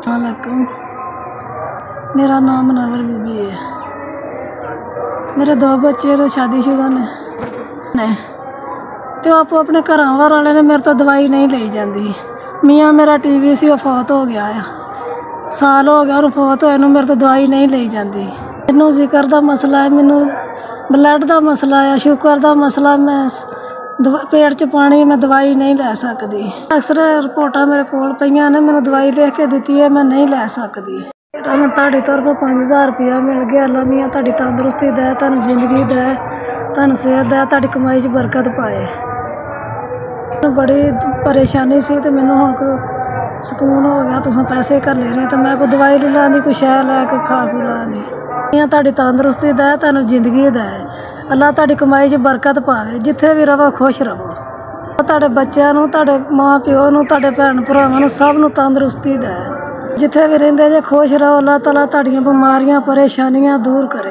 वालेकुम, मेरा नाम मुनव्वर बीबी है। मेरे 2 बच्चे ने शादीशुदा ने तो आपो अपने घर वाले ने मेरे तो दवाई नहीं ली जाती। मियाँ मेरा टीवी सी फौत हो गया है, साल हो गया और फौत होए मेरे तो दवाई नहीं ली जाती। मैनू जिकर का मसला है, मैनू ब्लड का मसला है, शुगर का मसला, मैं पेट च पानी, मैं दवाई नहीं लै सकती। अक्सर रिपोर्टां मेरे कोल पईयां ने, मैनू दवाई लिख के दित्ती है, मैं नहीं लै सकती। मैं तुहाडी तरफों 5000 रुपया मिल गया। अल्लाह मियाँ तुहाडी तंदुरुस्ती दे, तुहानू जिंदगी दे, तुहानू सेहत दे, तुहाडी कमाई च बरकत पाए। बड़ी परेशानी सी ते मैनू हुण कोई सकून हो गया। तुसीं पैसे घल्ले ने ते मैं कोई दवाई नहीं लांदी, कोई शै लैके खा खू लांदी। मियाँ तुहाडी तंदुरुस्ती दे, तुहानू जिंदगी दे, अल्लाह तुहाडी कमाई च बरकत पावे। जिथे भी रवो खुश रवो। तुहाडे बच्चों नू, तुहाडे माँ प्यो नू, तुहाडे भैन भरावां नू सब नू तंदुरुस्ती दे। जिथे भी रहिंदे जे खुश रहो। अल्लाह ताला तुहाडियां बीमारियां परेशानियां दूर करे।